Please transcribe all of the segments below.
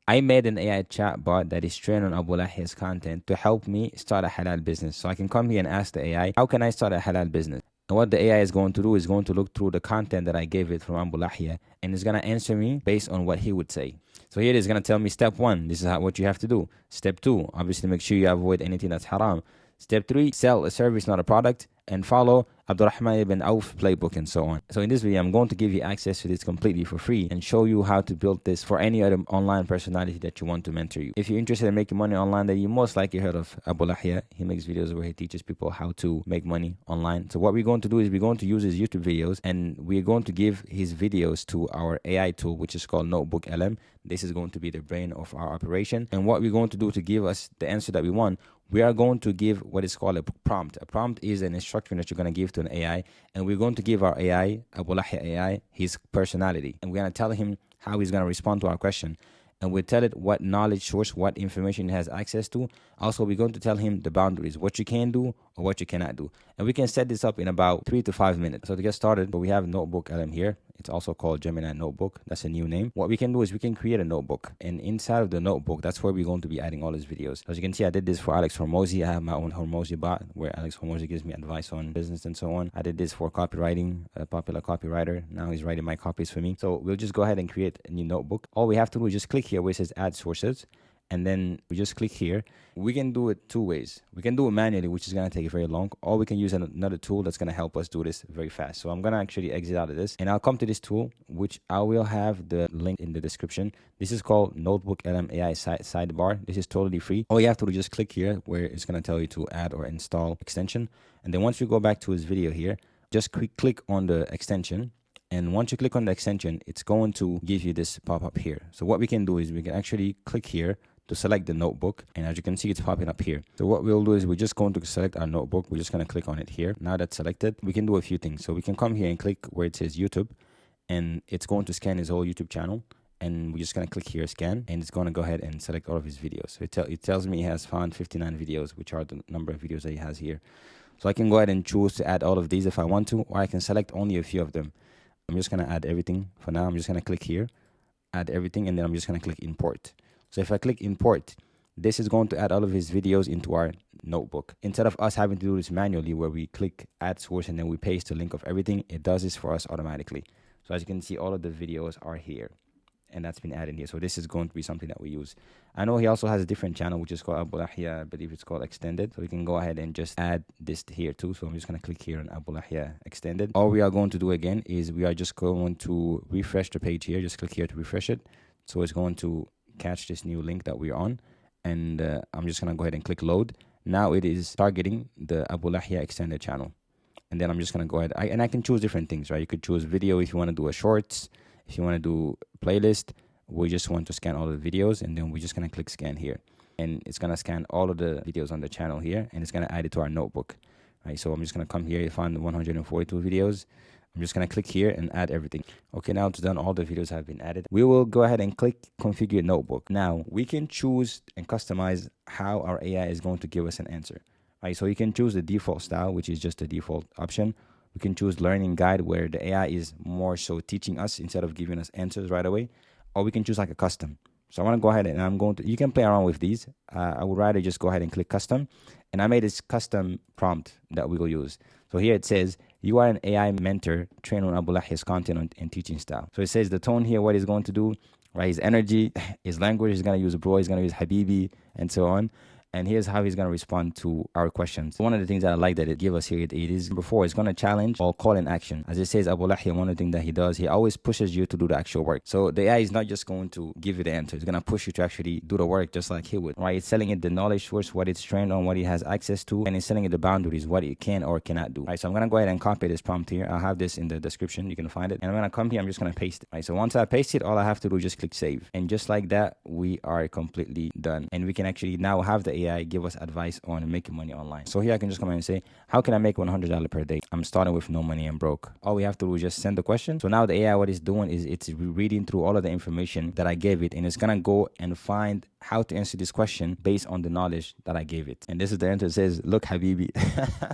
I made an AI chatbot that is trained on Abu Lahya's content to help me start a halal business. So I can come here and ask the AI, how can I start a halal business? And what the AI is going to do is going to look through the content that I gave it from Abu Lahya, and it's going to answer me based on what he would say. So here it is going to tell me step 1, this is what you have to do. Step 2, obviously make sure you avoid anything that's haram. Step 3, sell a service, not a product, and follow Abdurrahman ibn Auf playbook and so on. So in this video, I'm going to give you access to this completely for free and show you how to build this for any other online personality that you want to mentor you. If you're interested in making money online, then you most likely heard of Abu Lahya. He makes videos where he teaches people how to make money online. So what we're going to do is we're going to use his YouTube videos, and we're going to give his videos to our AI tool, which is called NotebookLM. This is going to be the brain of our operation. And what we're going to do to give us the answer that we want, we are going to give what is called a prompt. A prompt is an instruction that you're going to give to an AI, and we're going to give our AI, Abu Lahya AI, his personality. And we're going to tell him how he's going to respond to our question. And we'll tell it what knowledge source, what information it has access to. Also, we're going to tell him the boundaries, what you can do or what you cannot do. And we can set this up in about 3 to 5 minutes. So to get started, we have NotebookLM here. It's also called Gemini Notebook. That's a new name. What we can do is we can create a notebook. And inside of the notebook, that's where we're going to be adding all his videos. As you can see, I did this for Alex Hormozi. I have my own Hormozi bot where Alex Hormozi gives me advice on business and so on. I did this for copywriting, a popular copywriter. Now he's writing my copies for me. So we'll just go ahead and create a new notebook. All we have to do is just click here where it says add sources. And then we just click here. We can do it 2 ways. We can do it manually, which is going to take very long, or we can use another tool that's going to help us do this very fast. So I'm going to actually exit out of this, and I'll come to this tool, which I will have the link in the description. This is called NotebookLM AI sidebar. This is totally free. All you have to do is just click here where it's going to tell you to add or install extension. And then once you go back to his video here, just click on the extension. And once you click on the extension, it's going to give you this pop-up here. So what we can do is we can actually click here to select the notebook, and as you can see, it's popping up here. So what we'll do is we're just going to select our notebook. We're just going to click on it here. Now that's selected, we can do a few things. So we can come here and click where it says YouTube, and it's going to scan his whole YouTube channel. And we're just going to click here, scan, and it's going to go ahead and select all of his videos. So it tells me he has found 59 videos, which are the number of videos that he has here. So I can go ahead and choose to add all of these if I want to, or I can select only a few of them. I'm just going to add everything. For now, I'm just going to click here, add everything, and then I'm just going to click import. So if I click import, this is going to add all of his videos into our notebook. Instead of us having to do this manually where we click add source and then we paste the link of everything, it does this for us automatically. So as you can see, all of the videos are here, and that's been added here. So this is going to be something that we use. I know he also has a different channel, which is called Abu Lahya. I believe it's called Extended. So we can go ahead and just add this here too. So I'm just going to click here on Abu Lahya Extended. All we are going to do again is we are just going to refresh the page here. Just click here to refresh it. So it's going to catch this new link that we're on, and I'm just gonna go ahead and click load. Now it is targeting the Abu Lahya extended channel, and then I'm just gonna go ahead and I can choose different things, right? You could choose video if you want to do a shorts, if you want to do playlist. We just want to scan all the videos, and then we're just gonna click scan here, and it's gonna scan all of the videos on the channel here, and it's gonna add it to our notebook, right? So I'm just gonna come here and find the 142 videos. I'm just going to click here and add everything. Okay, now it's done. All the videos have been added. We will go ahead and click configure notebook. Now we can choose and customize how our AI is going to give us an answer. Right, so you can choose the default style, which is just the default option. We can choose learning guide, where the AI is more so teaching us instead of giving us answers right away. Or we can choose like a custom. So I want to go ahead and I'm going to, you can play around with these. I would rather just go ahead and click custom. And I made this custom prompt that we will use. So here it says, you are an AI mentor trained on Abu Lahya's content and teaching style. So it says the tone here, what he's going to do, right? His energy, his language, he's going to use bro, he's going to use habibi, and so on. And here's how he's going to respond to our questions. One of the things that I like that it gives us here, it is before it's going to challenge or call in action. As it says, Abu Lahya, one of the things that he does, he always pushes you to do the actual work. So the AI is not just going to give you the answer. It's going to push you to actually do the work just like he would, right? It's telling it the knowledge source, what it's trained on, what it has access to, and it's telling it the boundaries, what it can or cannot do, right? So I'm going to go ahead and copy this prompt here. I'll have this in the description. You can find it. And I'm going to come here. I'm just going to paste it, right? So once I paste it, all I have to do is just click save. And just like that, we are completely done. And we can actually now have the AI give us advice on making money online. So here I can just come in and say, how can I make $100 per day? I'm starting with no money and broke. All we have to do is just send the question. So now the AI, what it's doing is it's reading through all of the information that I gave it, and it's gonna go and find how to answer this question based on the knowledge that I gave it. And this is the answer. It says, look Habibi.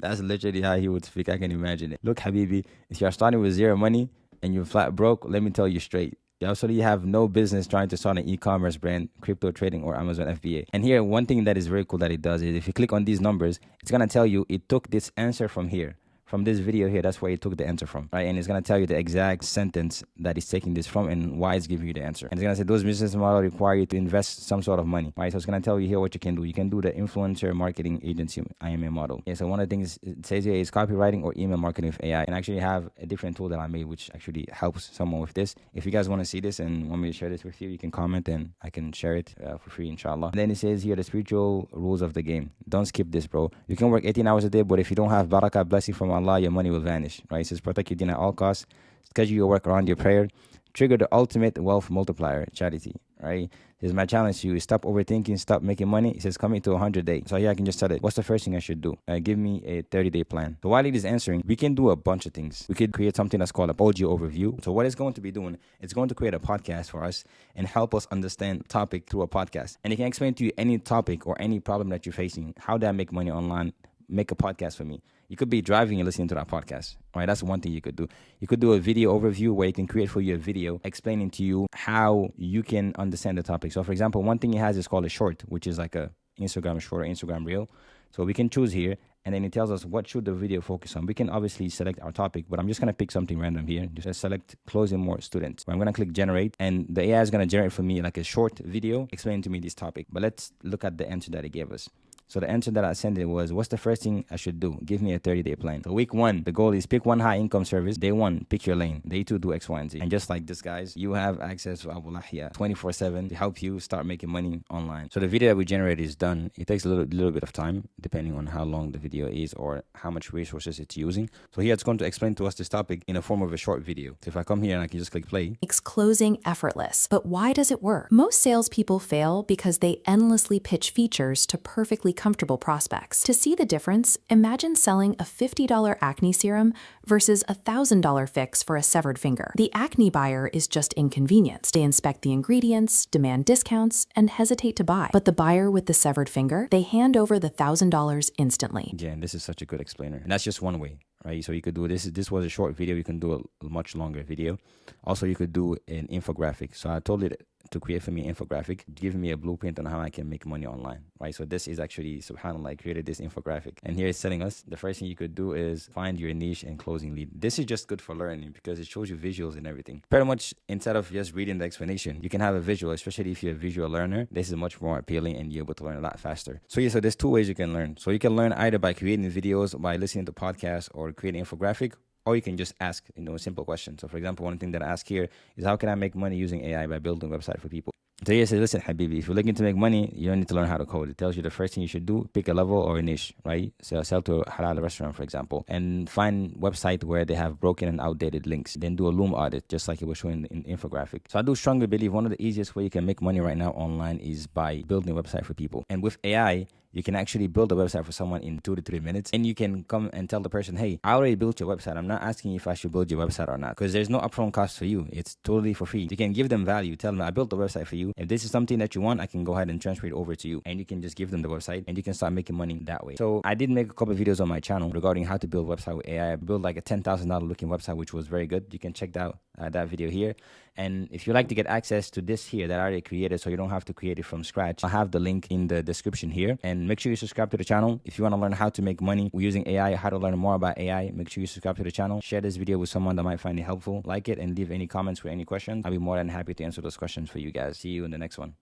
That's literally how he would speak. I can imagine it. Look Habibi, if you're starting with zero money and you're flat broke, let me tell you straight, You absolutely have no business trying to start an e-commerce brand, crypto trading, or Amazon FBA. And here, one thing that is very cool that it does is if you click on these numbers, it's going to tell you it took this answer from here. From this video here, that's where it took the answer from, right? And it's going to tell you the exact sentence that it's taking this from and why it's giving you the answer. And it's going to say those business models require you to invest some sort of money, right? So it's going to tell you here what you can do. You can do the influencer marketing agency IMA model. Yeah, so one of the things it says here is copywriting or email marketing with AI. And I actually have a different tool that I made which actually helps someone with this. If you guys want to see this and want me to share this with you, you can comment and I can share it for free, inshallah. And then it says here the spiritual rules of the game. Don't skip this, bro. You can work 18 hours a day, but if you don't have barakah, blessing from Allah, your money will vanish, right? It says protect your deen at all costs, schedule your work around your prayer, trigger the ultimate wealth multiplier, charity, right? This is my challenge to you. Stop overthinking, stop making money. It says coming to 100 days. So here I can just tell it, what's the first thing I should do? Give me a 30-day plan. So while it is answering, we can do a bunch of things. We could create something that's called an audio overview. So what it's going to be doing, it's going to create a podcast for us and help us understand topic through a podcast. And it can explain to you any topic or any problem that you're facing. How do I make money online? Make a podcast for me. You could be driving and listening to that podcast, right? That's one thing you could do. You could do a video overview where you can create for you a video explaining to you how you can understand the topic. So for example, one thing it has is called a short, which is like a Instagram short or Instagram reel. So we can choose here and then it tells us what should the video focus on. We can obviously select our topic, but I'm just going to pick something random here. Just select closing more students. I'm going to click generate and the AI is going to generate for me like a short video explaining to me this topic. But let's look at the answer that it gave us. So the answer that I sent it was, what's the first thing I should do? Give me a 30-day plan. So week 1, the goal is pick one high income service. Day 1, pick your lane. Day 2, do X, Y, and Z. And just like this, guys, you have access to Abu Lahya 24/7 to help you start making money online. So the video that we generated is done. It takes a little bit of time, depending on how long the video is or how much resources it's using. So here it's going to explain to us this topic in a form of a short video. So if I come here and I can just click play. Makes closing effortless. But why does it work? Most salespeople fail because they endlessly pitch features to perfectly comfortable prospects. To see the difference, imagine selling a $50 acne serum versus a $1,000 fix for a severed finger. The acne buyer is just inconvenienced. They inspect the ingredients, demand discounts, and hesitate to buy. But the buyer with the severed finger, they hand over the $1,000 instantly. Yeah, and this is such a good explainer. And that's just one way, right? So you could do this. This was a short video. You can do a much longer video. Also, you could do an infographic. So I told it to create for me an infographic, give me a blueprint on how I can make money online, right? So this is actually, subhanAllah, I created this infographic. And here it's telling us the first thing you could do is find your niche and closing lead. This is just good for learning because it shows you visuals and everything. Pretty much, instead of just reading the explanation, you can have a visual, especially if you're a visual learner. This is much more appealing and you're able to learn a lot faster. So yeah, so there's 2 ways you can learn. So you can learn either by creating videos, by listening to podcasts, or creating infographic, or you can just ask, a simple question. So for example, one thing that I ask here is, how can I make money using AI by building a website for people? So he says, listen, Habibi, if you're looking to make money, you don't need to learn how to code. It tells you the first thing you should do, pick a level or a niche, right? So sell to a halal restaurant, for example, and find website where they have broken and outdated links. Then do a Loom audit, just like it was showing in the infographic. So I do strongly believe one of the easiest way you can make money right now online is by building a website for people. And with AI, you can actually build a website for someone in 2 to 3 minutes. And you can come and tell the person, hey, I already built your website. I'm not asking if I should build your website or not, because there's no upfront cost for you. It's totally for free. You can give them value. Tell them, I built the website for you. If this is something that you want, I can go ahead and transfer it over to you. And you can just give them the website and you can start making money that way. So I did make a couple of videos on my channel regarding how to build a website with AI. I built like a $10,000 looking website, which was very good. You can check out that video here. And if you like to get access to this here that I already created, so you don't have to create it from scratch, I'll have the link in the description here. And make sure you subscribe to the channel. If you want to learn how to make money using AI, how to learn more about AI, make sure you subscribe to the channel. Share this video with someone that might find it helpful. Like it and leave any comments with any questions. I'll be more than happy to answer those questions for you guys. See you in the next one.